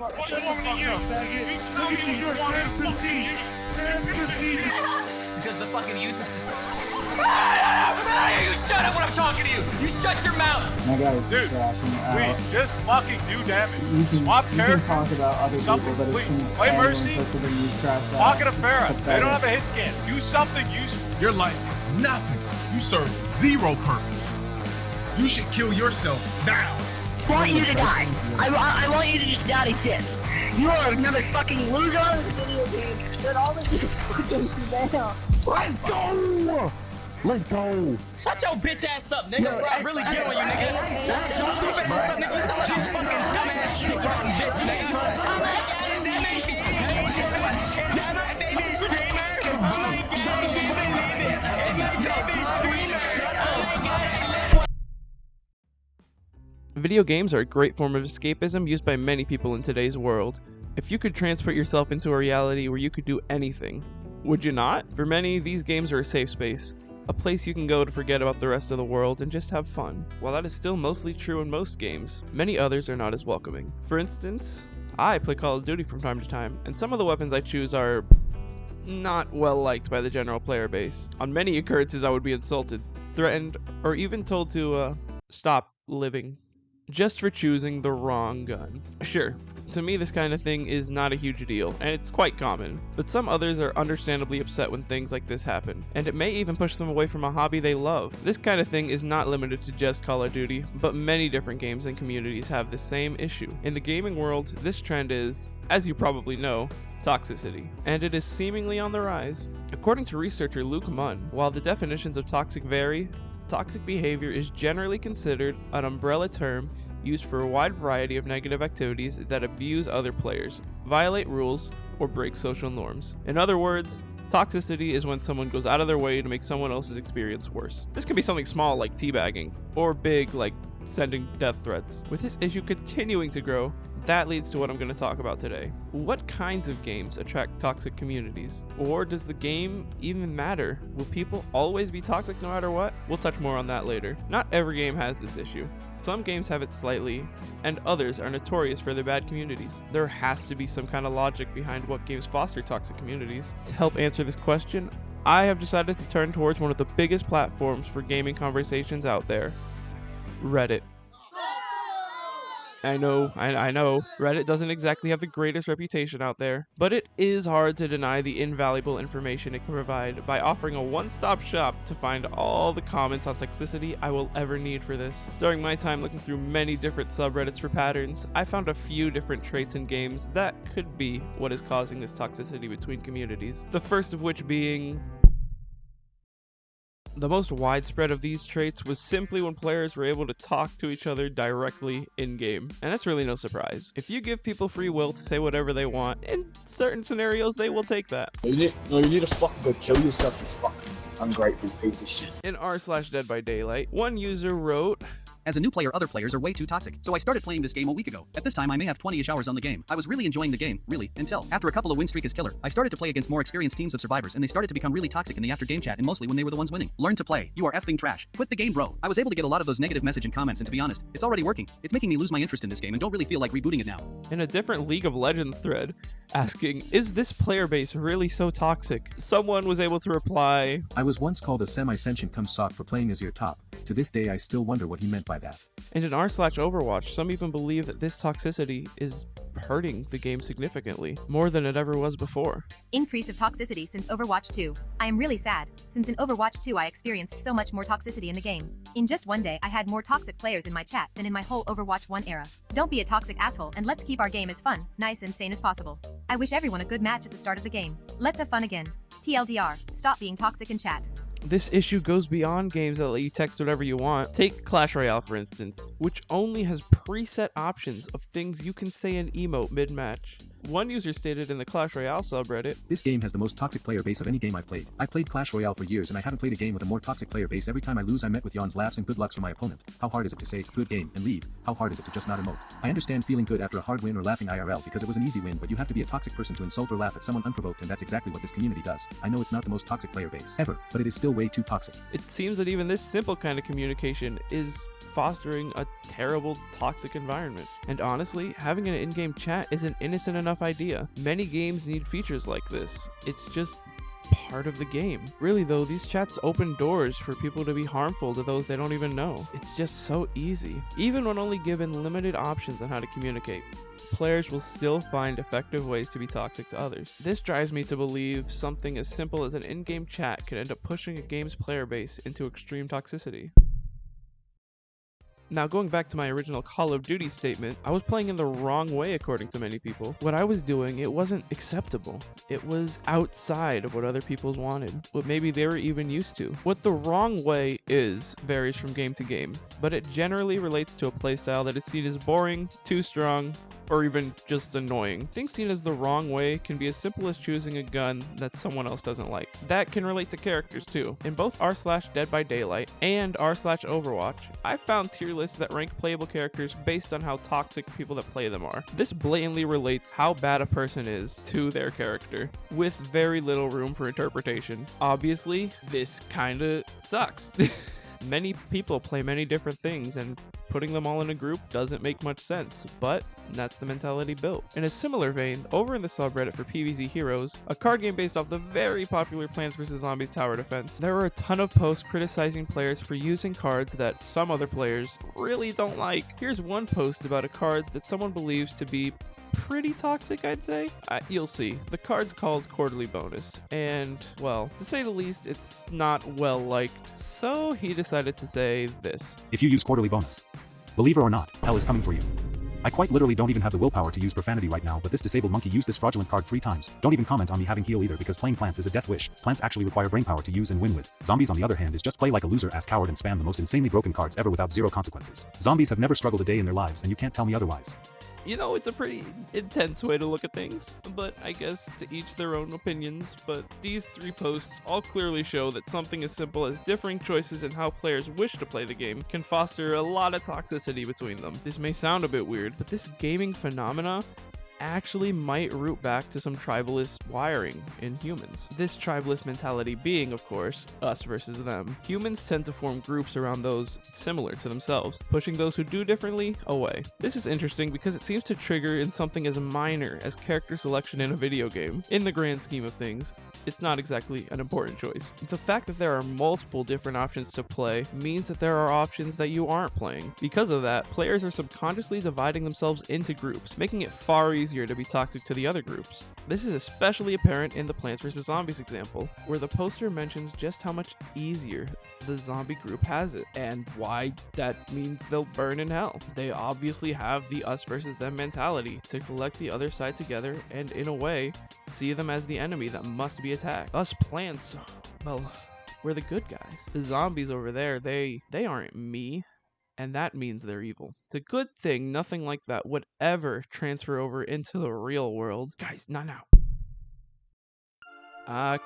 What's wrong with you? Because the fucking youth is just... You shut up when I'm talking to you! You shut your mouth! My guy's Dude, crashing out. please, just fucking do damage. You can, Swap you can characters. talk about other Something, people, but please. it seems Play everyone Mercy. considering you crashed out. Pocket of Farah. It's They don't pathetic. have a hit scan. Do something useful. Your life is nothing. You serve zero purpose. You should kill yourself now. I want you to die. I want you to just not exist. You are another fucking loser on this video game. Shut all this fucking down. Let's go! Let's go! Shut your bitch ass up, nigga! Bro, I really get on you, nigga! Shut your stupid ass up, nigga! You fucking dumbass, you fucking bitch, nigga! Video games are a great form of escapism used by many people in today's world. If you could transport yourself into a reality where you could do anything, would you not? For many, these games are a safe space, a place you can go to forget about the rest of the world and just have fun. While that is still mostly true in most games, many others are not as welcoming. For instance, I play Call of Duty from time to time, and some of the weapons I choose are not well liked by the general player base. On many occurrences, I would be insulted, threatened, or even told to stop living just for choosing the wrong gun. Sure, to me this kind of thing is not a huge deal, and it's quite common, but some others are understandably upset when things like this happen, and it may even push them away from a hobby they love. This kind of thing is not limited to just Call of Duty, but many different games and communities have the same issue. In the gaming world, this trend is, as you probably know, toxicity, and it is seemingly on the rise. According to researcher Luke Munn, while the definitions of toxic vary, toxic behavior is generally considered an umbrella term used for a wide variety of negative activities that abuse other players, violate rules, or break social norms. In other words, toxicity is when someone goes out of their way to make someone else's experience worse. This can be something small like teabagging, or big like sending death threats. With this issue continuing to grow, that leads to what I'm going to talk about today. What kinds of games attract toxic communities? Or does the game even matter? Will people always be toxic no matter what? We'll touch more on that later. Not every game has this issue. Some games have it slightly, and others are notorious for their bad communities. There has to be some kind of logic behind what games foster toxic communities. To help answer this question, I have decided to turn towards one of the biggest platforms for gaming conversations out there, Reddit. I know, Reddit doesn't exactly have the greatest reputation out there, but it is hard to deny the invaluable information it can provide by offering a one-stop shop to find all the comments on toxicity I will ever need for this. During my time looking through many different subreddits for patterns, I found a few different traits in games that could be what is causing this toxicity between communities. The first of which being... The most widespread of these traits was simply when players were able to talk to each other directly in-game. And that's really no surprise. If you give people free will to say whatever they want, in certain scenarios they will take that. You need to fucking go kill yourself, you fucking ungrateful piece of shit. In r/Dead by Daylight, one user wrote, As a new player, other players are way too toxic, so I started playing this game a week ago. At this time, I may have 20-ish hours on the game. I was really enjoying the game, really, until, after a couple of win streak is killer, I started to play against more experienced teams of survivors, and they started to become really toxic in the after-game chat, and mostly when they were the ones winning. Learn to play. You are effing trash. Quit the game, bro. I was able to get a lot of those negative message and comments, and to be honest, it's already working. It's making me lose my interest in this game, and don't really feel like rebooting it now. In a different League of Legends thread, asking, is this player base really so toxic? Someone was able to reply, I was once called a semi-sentient cum sock for playing as your top. To this day I still wonder what he meant by that. And in r/Overwatch, some even believe that this toxicity is hurting the game significantly, more than it ever was before. Increase of toxicity since Overwatch 2. I am really sad, since in Overwatch 2 I experienced so much more toxicity in the game. In just one day I had more toxic players in my chat than in my whole Overwatch 1 era. Don't be a toxic asshole and let's keep our game as fun, nice and sane as possible. I wish everyone a good match at the start of the game. Let's have fun again. TLDR, stop being toxic in chat. This issue goes beyond games that let you text whatever you want. Take Clash Royale for instance, which only has preset options of things you can say and emote mid-match. One user stated in the Clash Royale subreddit, This game has the most toxic player base of any game I've played. I've played Clash Royale for years and I haven't played a game with a more toxic player base. Every time I lose I met with yawns, laughs, and good lucks from my opponent. How hard is it to say, good game, and leave? How hard is it to just not emote? I understand feeling good after a hard win or laughing IRL because it was an easy win, but you have to be a toxic person to insult or laugh at someone unprovoked, and that's exactly what this community does. I know it's not the most toxic player base ever, but it is still way too toxic. It seems that even this simple kind of communication is fostering a terrible, toxic environment. And honestly, having an in-game chat is an innocent enough idea. Many games need features like this. It's just part of the game. Really though, these chats open doors for people to be harmful to those they don't even know. It's just so easy. Even when only given limited options on how to communicate, players will still find effective ways to be toxic to others. This drives me to believe something as simple as an in-game chat could end up pushing a game's player base into extreme toxicity. Now, going back to my original Call of Duty statement, I was playing in the wrong way according to many people. What I was doing, it wasn't acceptable. It was outside of what other people wanted, what maybe they were even used to. What the wrong way is varies from game to game, but it generally relates to a playstyle that is seen as boring, too strong, or even just annoying. Things seen as the wrong way can be as simple as choosing a gun that someone else doesn't like. That can relate to characters too. In both r/Dead by Daylight and r/Overwatch, I found tier lists that rank playable characters based on how toxic people that play them are. This blatantly relates how bad a person is to their character, with very little room for interpretation. Obviously, this kinda sucks. Many people play many different things, and putting them all in a group doesn't make much sense, but that's the mentality built. In a similar vein, over in the subreddit for PvZ Heroes, a card game based off the very popular Plants vs. Zombies tower defense, there were a ton of posts criticizing players for using cards that some other players really don't like. Here's one post about a card that someone believes to be pretty toxic, I'd say. You'll see. The card's called Quarterly Bonus, and, well, to say the least, it's not well liked, so he decided to say this. If you use Quarterly Bonus, believe it or not, hell is coming for you. I quite literally don't even have the willpower to use profanity right now, but this disabled monkey used this fraudulent card 3 times. Don't even comment on me having heal either, because playing Plants is a death wish. Plants actually require brainpower to use and win with. Zombies on the other hand is just play like a loser-ass coward and spam the most insanely broken cards ever without zero consequences. Zombies have never struggled a day in their lives, and you can't tell me otherwise. You know, it's a pretty intense way to look at things, but I guess to each their own opinions. But these 3 posts all clearly show that something as simple as differing choices in how players wish to play the game can foster a lot of toxicity between them. This may sound a bit weird, but this gaming phenomena actually might root back to some tribalist wiring in humans. This tribalist mentality being, of course, us versus them. Humans tend to form groups around those similar to themselves, pushing those who do differently away. This is interesting because it seems to trigger in something as minor as character selection in a video game. In the grand scheme of things, it's not exactly an important choice. The fact that there are multiple different options to play means that there are options that you aren't playing. Because of that, players are subconsciously dividing themselves into groups, making it far easier to be toxic to the other groups. This is especially apparent in the Plants vs. Zombies example, where the poster mentions just how much easier the zombie group has it, and why that means they'll burn in hell. They obviously have the us versus them mentality to collect the other side together and, in a way, see them as the enemy that must be attacked. Us Plants, well, we're the good guys. The zombies over there, they aren't me, and that means they're evil. It's a good thing nothing like that would ever transfer over into the real world. Guys, not now.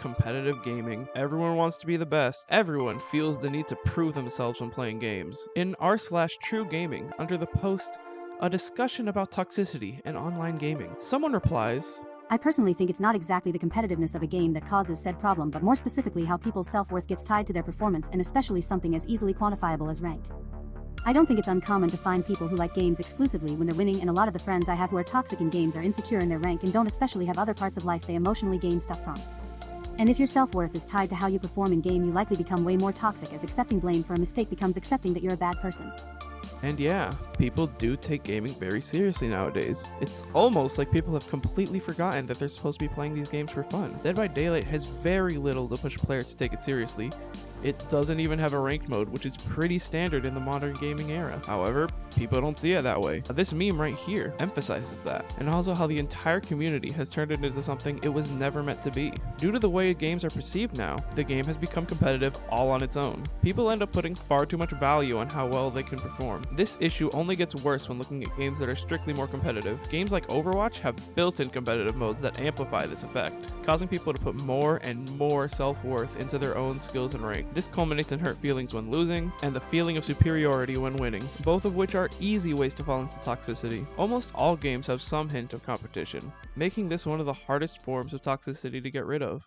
Competitive gaming. Everyone wants to be the best. Everyone feels the need to prove themselves when playing games. In r/True Gaming, under the post, a discussion about toxicity and online gaming, someone replies, I personally think it's not exactly the competitiveness of a game that causes said problem, but more specifically how people's self-worth gets tied to their performance, and especially something as easily quantifiable as rank. I don't think it's uncommon to find people who like games exclusively when they're winning, and a lot of the friends I have who are toxic in games are insecure in their rank and don't especially have other parts of life they emotionally gain stuff from. And if your self-worth is tied to how you perform in game, you likely become way more toxic, as accepting blame for a mistake becomes accepting that you're a bad person. And yeah, people do take gaming very seriously nowadays. It's almost like people have completely forgotten that they're supposed to be playing these games for fun. Dead by Daylight has very little to push players to take it seriously. It doesn't even have a ranked mode, which is pretty standard in the modern gaming era. However, people don't see it that way. This meme right here emphasizes that, and also how the entire community has turned it into something it was never meant to be. Due to the way games are perceived now, the game has become competitive all on its own. People end up putting far too much value on how well they can perform. This issue only gets worse when looking at games that are strictly more competitive. Games like Overwatch have built-in competitive modes that amplify this effect, causing people to put more and more self-worth into their own skills and rank. This culminates in hurt feelings when losing, and the feeling of superiority when winning, both of which are easy ways to fall into toxicity. Almost all games have some hint of competition, making this one of the hardest forms of toxicity to get rid of.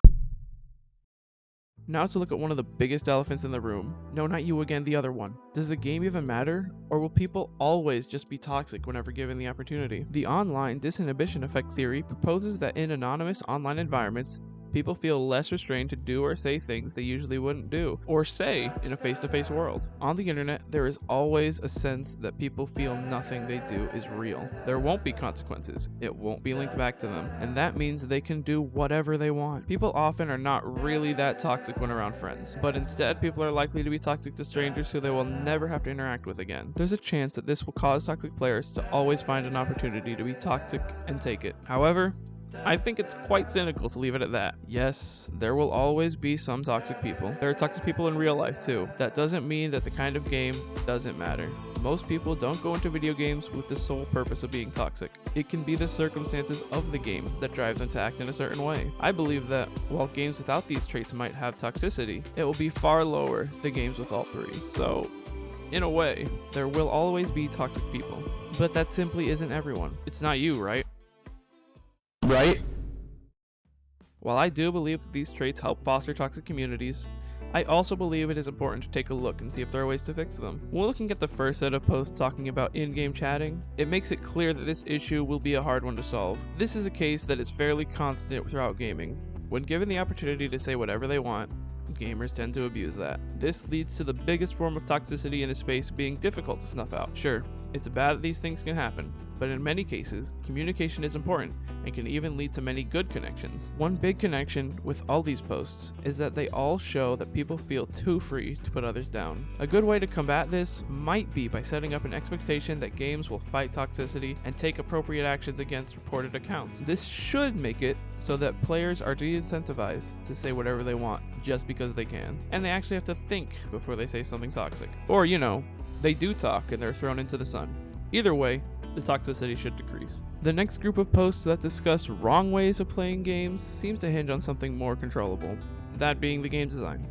Now to look at one of the biggest elephants in the room. No, not you again, the other one. Does the game even matter? Or will people always just be toxic whenever given the opportunity? The online disinhibition effect theory proposes that in anonymous online environments, people feel less restrained to do or say things they usually wouldn't do, or say in a face-to-face world. On the internet, there is always a sense that people feel nothing they do is real. There won't be consequences, it won't be linked back to them, and that means they can do whatever they want. People often are not really that toxic when around friends, but instead people are likely to be toxic to strangers who they will never have to interact with again. There's a chance that this will cause toxic players to always find an opportunity to be toxic and take it. However, I think it's quite cynical to leave it at that. Yes, there will always be some toxic people. There are toxic people in real life too. That doesn't mean that the kind of game doesn't matter. Most people don't go into video games with the sole purpose of being toxic. It can be the circumstances of the game that drive them to act in a certain way. I believe that while games without these traits might have toxicity, it will be far lower than games with all three. So, in a way, there will always be toxic people. But that simply isn't everyone. It's not you, right? Right? While I do believe that these traits help foster toxic communities, I also believe it is important to take a look and see if there are ways to fix them. When looking at the first set of posts talking about in-game chatting, it makes it clear that this issue will be a hard one to solve. This is a case that is fairly constant throughout gaming. When given the opportunity to say whatever they want, gamers tend to abuse that. This leads to the biggest form of toxicity in the space being difficult to snuff out. Sure, it's bad that these things can happen, but in many cases, communication is important and can even lead to many good connections. One big connection with all these posts is that they all show that people feel too free to put others down. A good way to combat this might be by setting up an expectation that games will fight toxicity and take appropriate actions against reported accounts. This should make it so that players are de-incentivized to say whatever they want just because they can, and they actually have to think before they say something toxic. Or, you know, they do talk and they're thrown into the sun. Either way, the toxicity should decrease. The next group of posts that discuss wrong ways of playing games seems to hinge on something more controllable, that being the game design.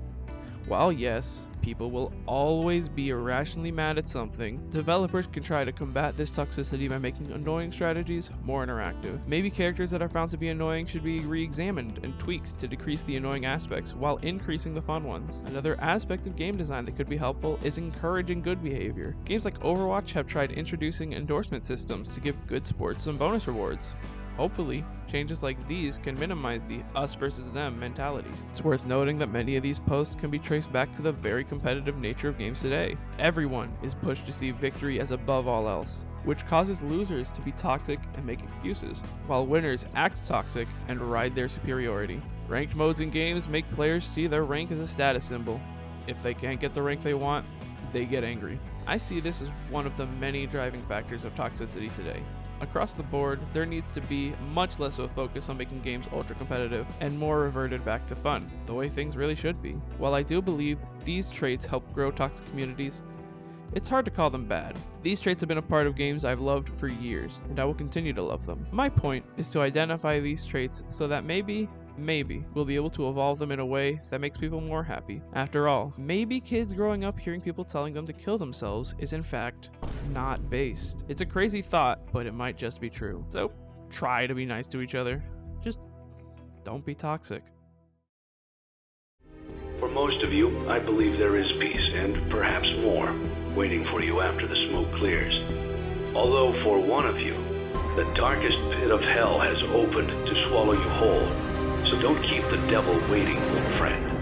While yes, people will always be irrationally mad at something, developers can try to combat this toxicity by making annoying strategies more interactive. Maybe characters that are found to be annoying should be re-examined and tweaked to decrease the annoying aspects while increasing the fun ones. Another aspect of game design that could be helpful is encouraging good behavior. Games like Overwatch have tried introducing endorsement systems to give good sports some bonus rewards. Hopefully, changes like these can minimize the us versus them mentality. It's worth noting that many of these posts can be traced back to the very competitive nature of games today. Everyone is pushed to see victory as above all else, which causes losers to be toxic and make excuses, while winners act toxic and ride their superiority. Ranked modes in games make players see their rank as a status symbol. If they can't get the rank they want, they get angry. I see this as one of the many driving factors of toxicity today. Across the board, there needs to be much less of a focus on making games ultra competitive and more reverted back to fun, the way things really should be. While I do believe these traits help grow toxic communities, it's hard to call them bad. These traits have been a part of games I've loved for years, and I will continue to love them. My point is to identify these traits so that maybe we'll be able to evolve them in a way that makes people more happy. After all, maybe kids growing up hearing people telling them to kill themselves is in fact not based. It's a crazy thought, but it might just be true. So try to be nice to each other. Just don't be toxic. For most of you, I believe there is peace and perhaps more waiting for you after the smoke clears. Although for one of you, the darkest pit of hell has opened to swallow you whole. So don't keep the devil waiting, friend.